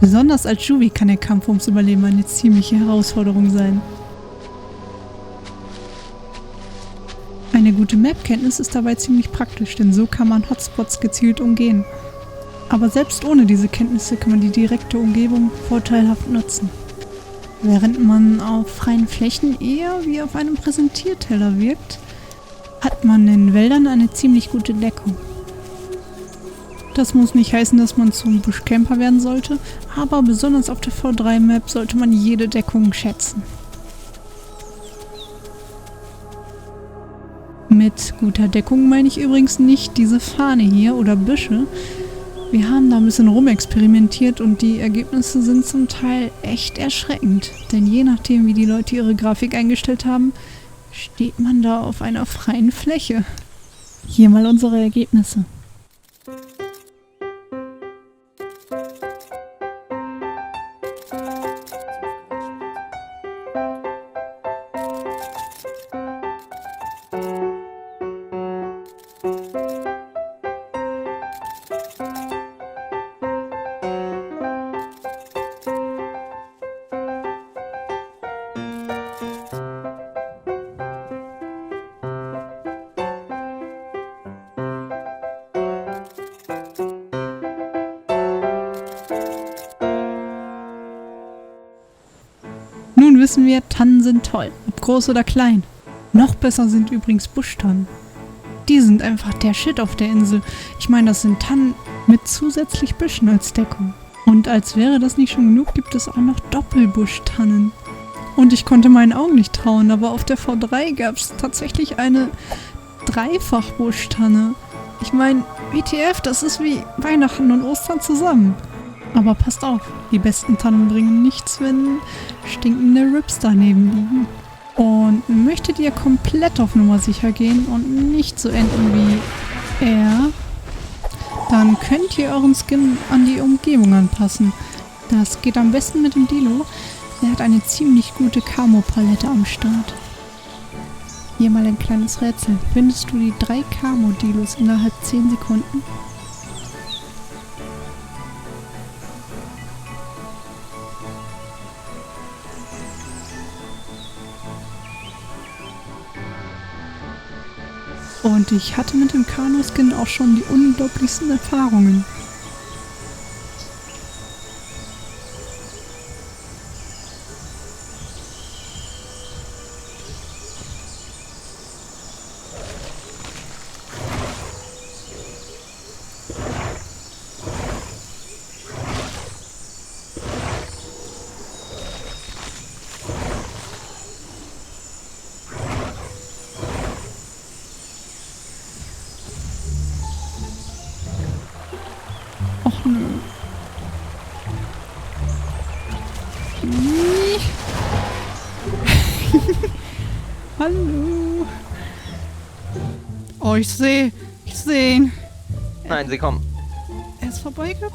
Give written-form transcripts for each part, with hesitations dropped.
Besonders als Juvi kann der Kampf ums Überleben eine ziemliche Herausforderung sein. Eine gute Map-Kenntnis ist dabei ziemlich praktisch, denn so kann man Hotspots gezielt umgehen. Aber selbst ohne diese Kenntnisse kann man die direkte Umgebung vorteilhaft nutzen. Während man auf freien Flächen eher wie auf einem Präsentierteller wirkt, hat man in Wäldern eine ziemlich gute Deckung. Das muss nicht heißen, dass man zum Buschcamper werden sollte, aber besonders auf der V3-Map sollte man jede Deckung schätzen. Mit guter Deckung meine ich übrigens nicht diese Fahne hier oder Büsche. Wir haben da ein bisschen rumexperimentiert und die Ergebnisse sind zum Teil echt erschreckend. Denn je nachdem, wie die Leute ihre Grafik eingestellt haben, steht man da auf einer freien Fläche. Hier mal unsere Ergebnisse. Nun wissen wir, Tannen sind toll, ob groß oder klein. Noch besser sind übrigens Buschtannen. Die sind einfach der Shit auf der Insel. Ich meine, das sind Tannen mit zusätzlich Büschen als Deckung. Und als wäre das nicht schon genug, gibt es auch noch Doppelbuschtannen. Und ich konnte meinen Augen nicht trauen, aber auf der V3 gab es tatsächlich eine Dreifachbuschtanne. Ich meine, WTF, das ist wie Weihnachten und Ostern zusammen. Aber passt auf, die besten Tannen bringen nichts, wenn stinkende Rips daneben liegen. Und möchtet ihr komplett auf Nummer sicher gehen und nicht so enden wie er, dann könnt ihr euren Skin an die Umgebung anpassen. Das geht am besten mit dem Dilo. Er hat eine ziemlich gute Camo-Palette am Start. Hier mal ein kleines Rätsel. Findest du die 3 Camo-Dilos innerhalb 10 Sekunden? Und ich hatte mit dem Kano-Skin auch schon die unglaublichsten Erfahrungen. Och nö. Hallo. Oh, ich sehe ihn. Nein, sie kommen. Er ist vorbeigerannt.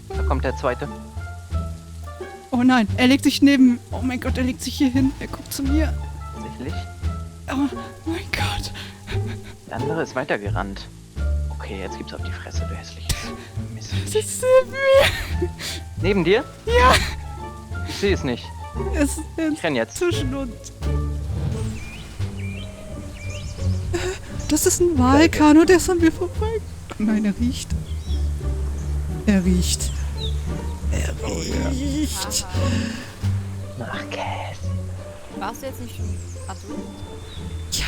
Da kommt der zweite. Oh nein, er legt sich neben... Oh mein Gott, er legt sich hier hin. Er guckt zu mir. Sicherlich. Oh mein Gott. Der andere ist weitergerannt. Okay, jetzt gibt's auf die Fresse, du hässliches Mist. Es ist neben mir. Neben dir? Ja. Ich sehe es nicht. Es Ich ist renn jetzt. zwischen uns. Das ist ein Walkano, der ist an mir vorbei. Nein, er riecht. Er riecht. Nach Käse. Warst du jetzt nicht schon? Achso. Ja.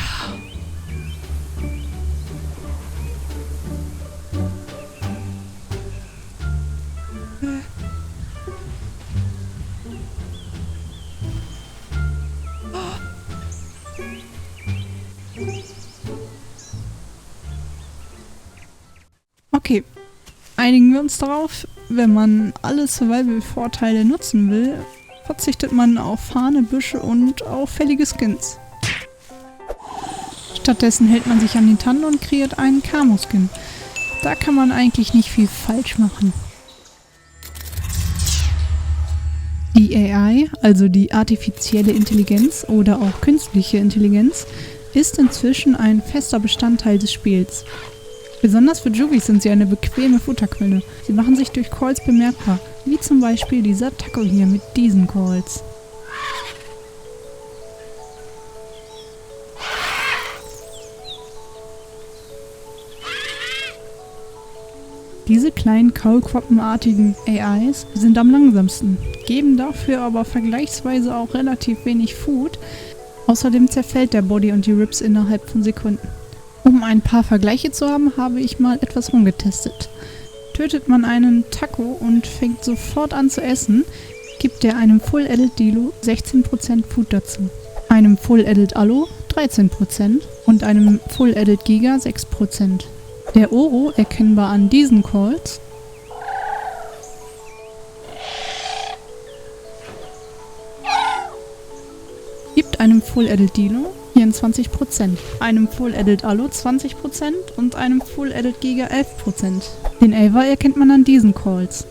Okay, einigen wir uns darauf, wenn man alle Survival-Vorteile nutzen will, verzichtet man auf Fahne, Büsche und auffällige Skins. Stattdessen hält man sich an die Tannen und kreiert einen Camo-Skin. Da kann man eigentlich nicht viel falsch machen. Die AI, also die artifizielle Intelligenz oder auch künstliche Intelligenz, ist inzwischen ein fester Bestandteil des Spiels. Besonders für Juvies sind sie eine bequeme Futterquelle. Sie machen sich durch Calls bemerkbar, wie zum Beispiel dieser Taco hier mit diesen Calls. Diese kleinen Kaulquappenartigen AIs sind am langsamsten, geben dafür aber vergleichsweise auch relativ wenig Food. Außerdem zerfällt der Body und die Ribs innerhalb von Sekunden. Um ein paar Vergleiche zu haben, habe ich mal etwas rumgetestet. Tötet man einen Taco und fängt sofort an zu essen, gibt er einem Full Adult Dilo 16% Food dazu, einem Full Adult Allo 13% und einem Full Adult Giga 6%. Der Oro, erkennbar an diesen Calls, gibt einem Full Adult Dilo 24%, einem Full Adult Allo 20% und einem Full Adult Giga 11%. Den Ava erkennt man an diesen Calls.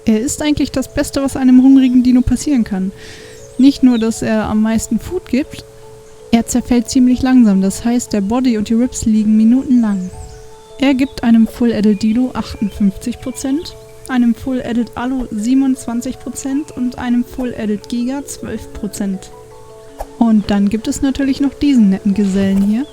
Er ist eigentlich das Beste, was einem hungrigen Dino passieren kann. Nicht nur, dass er am meisten Food gibt, er zerfällt ziemlich langsam, das heißt, der Body und die Ribs liegen minutenlang. Er gibt einem Full Adult Dilo 58%, einem Full Adult Allo 27% und einem Full Adult Giga 12%. Und dann gibt es natürlich noch diesen netten Gesellen hier.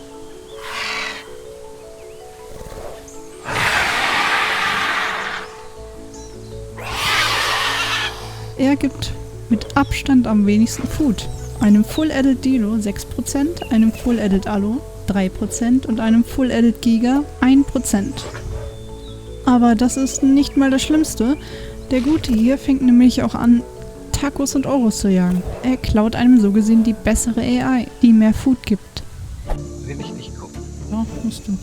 Er gibt mit Abstand am wenigsten Food. Einem Full Adult Dilo 6%, einem Full Adult Allo 3% und einem Full Adult Giga 1%. Aber das ist nicht mal das Schlimmste. Der Gute hier fängt nämlich auch an, Tacos und Oros zu jagen. Er klaut einem so gesehen die bessere AI, die mehr Food gibt. Will ich nicht gucken. Ja, musst du.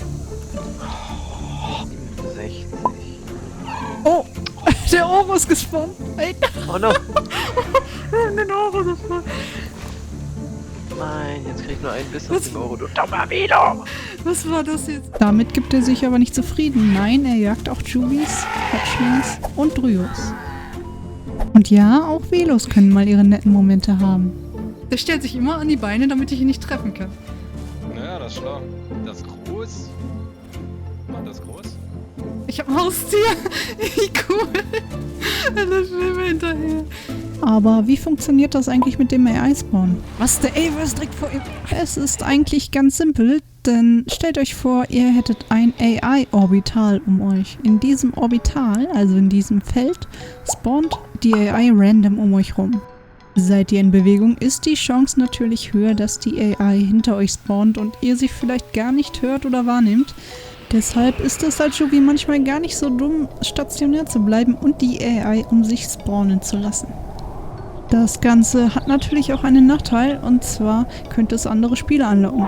60. Oh! Der Oro ist gespawnt! Nein! Oh no! Den Oro gespawnt! Nein, jetzt krieg ich nur einen Biss aus dem Euro. Du dummer Vilo! Was war das jetzt? Damit gibt er sich aber nicht zufrieden. Nein, er jagt auch Juvies, Hatchlings und Dryos. Und ja, auch Velos können mal ihre netten Momente haben. Der stellt sich immer an die Beine, damit ich ihn nicht treffen kann. Naja, das ist schlau. Das groß. War das groß? Ich hab ein Haustier! Wie cool! Alle Filme hinterher. Aber wie funktioniert das eigentlich mit dem AI-Spawn? Was, der Ava ist direkt vor ihm? Es ist eigentlich ganz simpel, denn stellt euch vor, ihr hättet ein AI-Orbital um euch. In diesem Orbital, also in diesem Feld, spawnt die AI random um euch rum. Seid ihr in Bewegung, ist die Chance natürlich höher, dass die AI hinter euch spawnt und ihr sie vielleicht gar nicht hört oder wahrnehmt. Deshalb ist es als Juvi manchmal gar nicht so dumm, stationär zu bleiben und die AI um sich spawnen zu lassen. Das Ganze hat natürlich auch einen Nachteil, und zwar könnte es andere Spieler anlocken.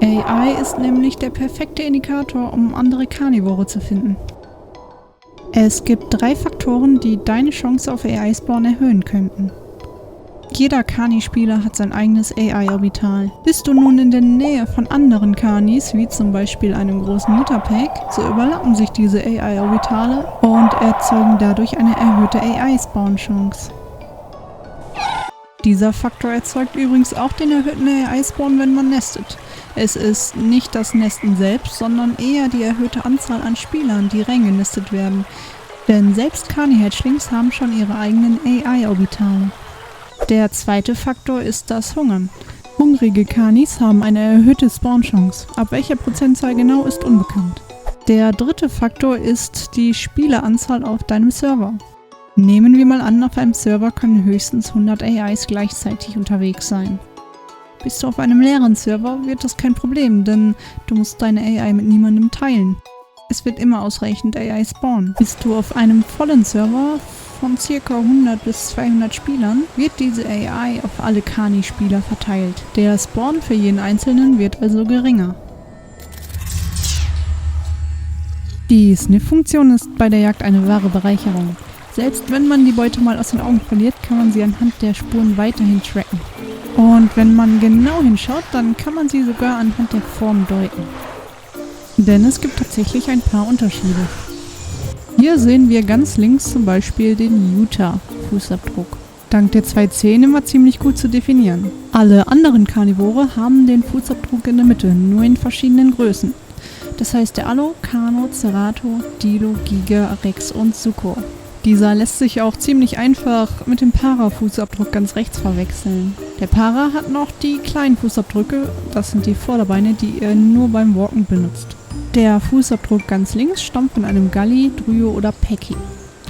AI ist nämlich der perfekte Indikator, um andere Karnivore zu finden. Es gibt 3 Faktoren, die deine Chance auf AI-Spawn erhöhen könnten. Jeder Kani-Spieler hat sein eigenes AI-Orbital. Bist du nun in der Nähe von anderen Kanis, wie zum Beispiel einem großen Mutterpack, so überlappen sich diese AI-Orbitale und erzeugen dadurch eine erhöhte AI-Spawn-Chance. Dieser Faktor erzeugt übrigens auch den erhöhten AI-Spawn, wenn man nestet. Es ist nicht das Nesten selbst, sondern eher die erhöhte Anzahl an Spielern, die reingenestet werden. Denn selbst Kani-Hatchlings haben schon ihre eigenen AI-Orbitale. Der zweite Faktor ist das Hungern. Hungrige Kanis haben eine erhöhte Spawn-Chance. Ab welcher Prozentzahl genau ist unbekannt. Der dritte Faktor ist die Spieleranzahl auf deinem Server. Nehmen wir mal an, auf einem Server können höchstens 100 AIs gleichzeitig unterwegs sein. Bist du auf einem leeren Server, wird das kein Problem, denn du musst deine AI mit niemandem teilen. Es wird immer ausreichend AI spawnen. Bist du auf einem vollen Server von ca. 100 bis 200 Spielern, wird diese AI auf alle Kani-Spieler verteilt. Der Spawn für jeden Einzelnen wird also geringer. Die Sniff-Funktion ist bei der Jagd eine wahre Bereicherung. Selbst wenn man die Beute mal aus den Augen verliert, kann man sie anhand der Spuren weiterhin tracken. Und wenn man genau hinschaut, dann kann man sie sogar anhand der Form deuten. Denn es gibt tatsächlich ein paar Unterschiede. Hier sehen wir ganz links zum Beispiel den Utah-Fußabdruck. dank der 2 Zehen immer ziemlich gut zu definieren. Alle anderen Karnivore haben den Fußabdruck in der Mitte, nur in verschiedenen Größen. Das heißt der Allo, Kano, Cerato, Dilo, Giga, Rex und Sucor. Dieser lässt sich auch ziemlich einfach mit dem Para-Fußabdruck ganz rechts verwechseln. Der Para hat noch die kleinen Fußabdrücke, das sind die Vorderbeine, die ihr nur beim Walken benutzt. Der Fußabdruck ganz links stammt von einem Galli, Dryo oder Peki.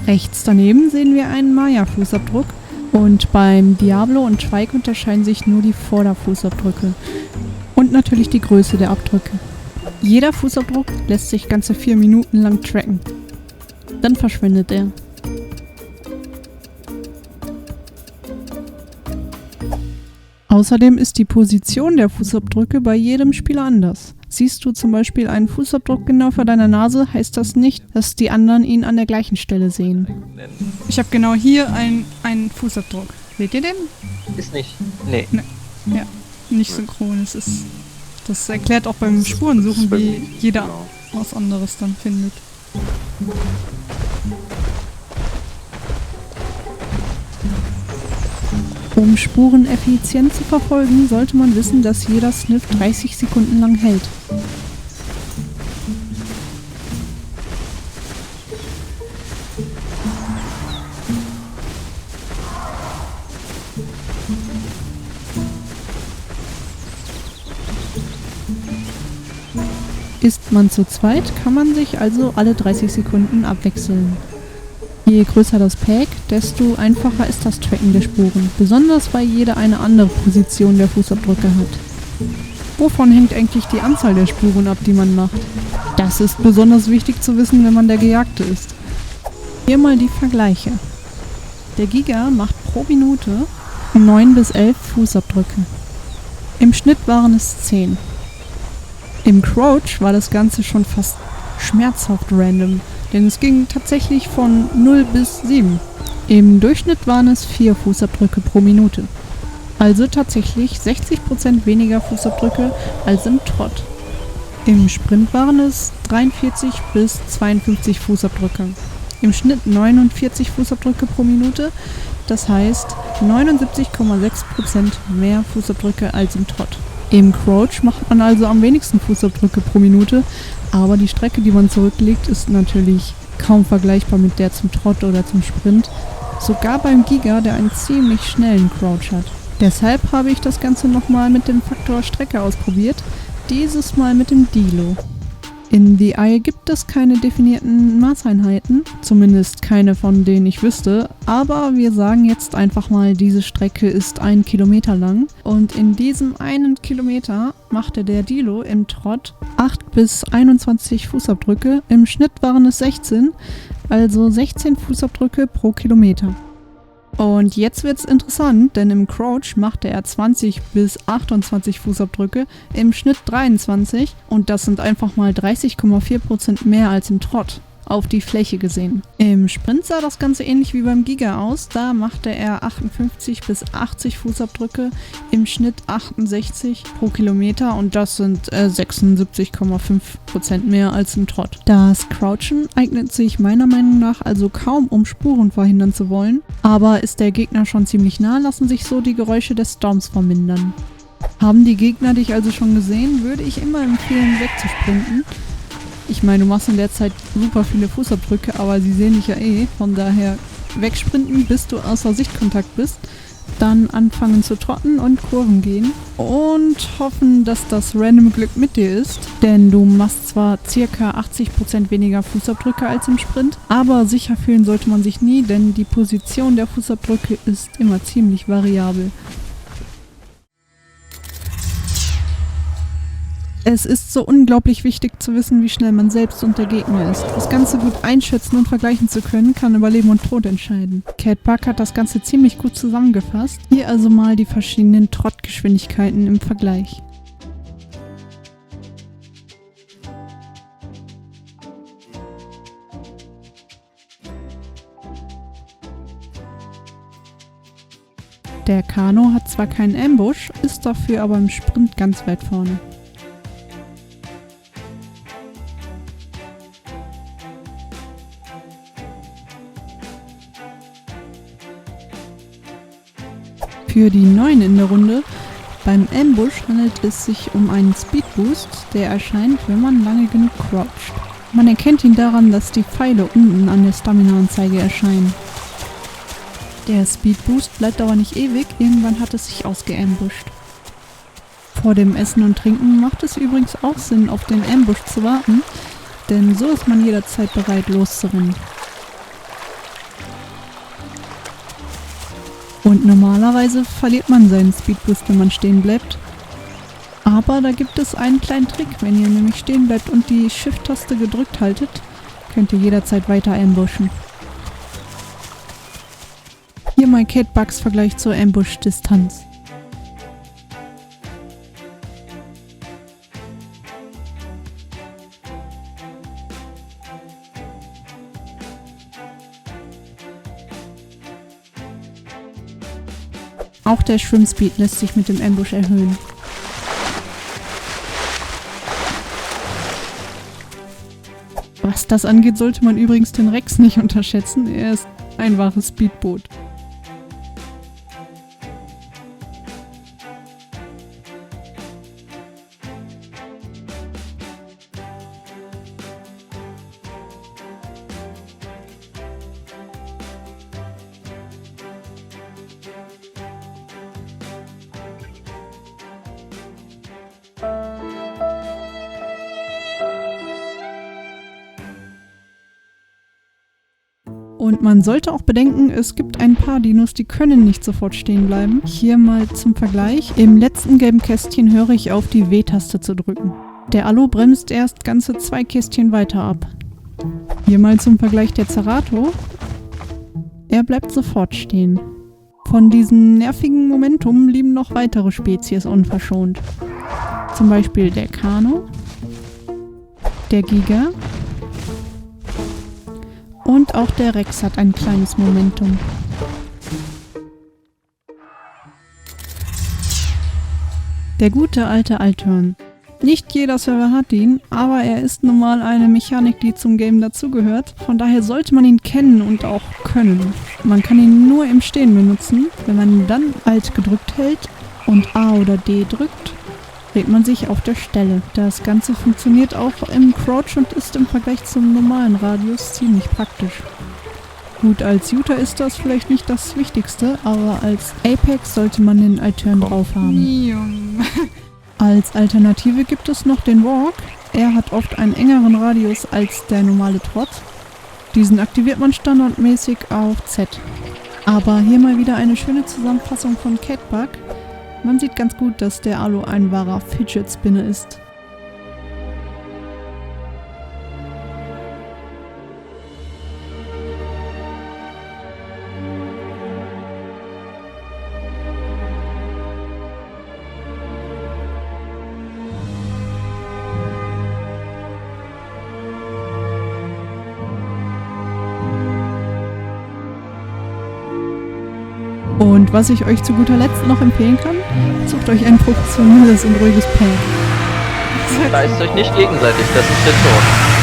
Rechts daneben sehen wir einen Maya-Fußabdruck und beim Diablo und Trike unterscheiden sich nur die Vorderfußabdrücke und natürlich die Größe der Abdrücke. Jeder Fußabdruck lässt sich ganze 4 Minuten lang tracken. Dann verschwindet er. Außerdem ist die Position der Fußabdrücke bei jedem Spieler anders. Siehst du zum Beispiel einen Fußabdruck genau vor deiner Nase, heißt das nicht, dass die anderen ihn an der gleichen Stelle sehen. Ich habe genau hier einen Fußabdruck. Seht ihr den? Ist nicht. Nee. Ja, nicht synchron. Das erklärt auch beim Spurensuchen, wie jeder was anderes dann findet. Um Spuren effizient zu verfolgen, sollte man wissen, dass jeder Sniff 30 Sekunden lang hält. Ist man zu zweit, kann man sich also alle 30 Sekunden abwechseln. Je größer das Pack, desto einfacher ist das Tracken der Spuren, besonders weil jeder eine andere Position der Fußabdrücke hat. Wovon hängt eigentlich die Anzahl der Spuren ab, die man macht? Das ist besonders wichtig zu wissen, wenn man der Gejagte ist. Hier mal die Vergleiche. Der Giga macht pro Minute 9 bis 11 Fußabdrücke. Im Schnitt waren es 10. Im Crouch war das Ganze schon fast schmerzhaft random, denn es ging tatsächlich von 0 bis 7. Im Durchschnitt waren es 4 Fußabdrücke pro Minute. Also tatsächlich 60% weniger Fußabdrücke als im Trott. Im Sprint waren es 43 bis 52 Fußabdrücke. Im Schnitt 49 Fußabdrücke pro Minute, das heißt 79,6% mehr Fußabdrücke als im Trott. Im Crouch macht man also am wenigsten Fußabdrücke pro Minute, aber die Strecke, die man zurücklegt, ist natürlich kaum vergleichbar mit der zum Trott oder zum Sprint. Sogar beim Giga, der einen ziemlich schnellen Crouch hat. Deshalb habe ich das Ganze nochmal mit dem Faktor Strecke ausprobiert, dieses Mal mit dem Dilo. In DI gibt es keine definierten Maßeinheiten, zumindest keine von denen ich wüsste, aber wir sagen jetzt einfach mal, diese Strecke ist 1 Kilometer lang und in diesem 1 Kilometer machte der Dilo im Trott 8 bis 21 Fußabdrücke, im Schnitt waren es 16, also 16 Fußabdrücke pro Kilometer. Und jetzt wird's interessant, denn im Crouch machte er 20 bis 28 Fußabdrücke, im Schnitt 23 und das sind einfach mal 30,4% mehr als im Trott, auf die Fläche gesehen. Im Sprint sah das Ganze ähnlich wie beim Giga aus, da machte er 58 bis 80 Fußabdrücke, im Schnitt 68 pro Kilometer und das sind 76,5% mehr als im Trott. Das Crouchen eignet sich meiner Meinung nach also kaum, um Spuren verhindern zu wollen, aber ist der Gegner schon ziemlich nah, lassen sich so die Geräusche des Storms vermindern. Haben die Gegner dich also schon gesehen, würde ich immer empfehlen, wegzusprinten. Ich meine, du machst in der Zeit super viele Fußabdrücke, aber sie sehen dich ja eh. Von daher wegsprinten, bis du außer Sichtkontakt bist. Dann anfangen zu trotten und Kurven gehen. Und hoffen, dass das random Glück mit dir ist. Denn du machst zwar ca. 80% weniger Fußabdrücke als im Sprint, aber sicher fühlen sollte man sich nie, denn die Position der Fußabdrücke ist immer ziemlich variabel. Es ist so unglaublich wichtig zu wissen, wie schnell man selbst und der Gegner ist. Das Ganze gut einschätzen und vergleichen zu können, kann über Leben und Tod entscheiden. Cat Buck hat das Ganze ziemlich gut zusammengefasst. Hier also mal die verschiedenen Trottgeschwindigkeiten im Vergleich. Der Kano hat zwar keinen Ambush, ist dafür aber im Sprint ganz weit vorne. Für die Neuen in der Runde: Beim Ambush handelt es sich um einen Speedboost, der erscheint, wenn man lange genug croucht. Man erkennt ihn daran, dass die Pfeile unten an der Stamina-Anzeige erscheinen. Der Speedboost bleibt aber nicht ewig, irgendwann hat es sich ausgeambusht. Vor dem Essen und Trinken macht es übrigens auch Sinn, auf den Ambush zu warten, denn so ist man jederzeit bereit loszurennen. Und normalerweise verliert man seinen Speedboost, wenn man stehen bleibt. Aber da gibt es einen kleinen Trick. Wenn ihr nämlich stehen bleibt und die Shift-Taste gedrückt haltet, könnt ihr jederzeit weiter ambushen. Hier mal Kate Bugs Vergleich zur Ambush-Distanz. Auch der Schwimmspeed lässt sich mit dem Ambush erhöhen. Was das angeht, sollte man übrigens den Rex nicht unterschätzen. Er ist ein wahres Speedboot. Und man sollte auch bedenken, es gibt ein paar Dinos, die können nicht sofort stehen bleiben. Hier mal zum Vergleich. Im letzten gelben Kästchen höre ich auf, die W-Taste zu drücken. Der Alu bremst erst ganze 2 Kästchen weiter ab. Hier mal zum Vergleich der Zerato. Er bleibt sofort stehen. Von diesem nervigen Momentum blieben noch weitere Spezies unverschont. Zum Beispiel der Kano, der Giga und auch der Rex hat ein kleines Momentum. Der gute alte Alturn. Nicht jeder Server hat ihn, aber er ist nun mal eine Mechanik, die zum Game dazugehört. Von daher sollte man ihn kennen und auch können. Man kann ihn nur im Stehen benutzen. Wenn man dann Alt gedrückt hält und A oder D drückt, dreht man sich auf der Stelle. Das Ganze funktioniert auch im Crouch und ist im Vergleich zum normalen Radius ziemlich praktisch. Gut, als Shooter ist das vielleicht nicht das Wichtigste, aber als Apex sollte man den Alturn drauf haben. Als Alternative gibt es noch den Walk. Er hat oft einen engeren Radius als der normale Trott. Diesen aktiviert man standardmäßig auf Z. Aber hier mal wieder eine schöne Zusammenfassung von Kate Bug. Man sieht ganz gut, dass der Alu ein wahrer Fidget Spinner ist. Und was ich euch zu guter Letzt noch empfehlen kann, sucht euch ein professionelles und ruhiges Pack. Beißt euch nicht gegenseitig, das ist der Ton.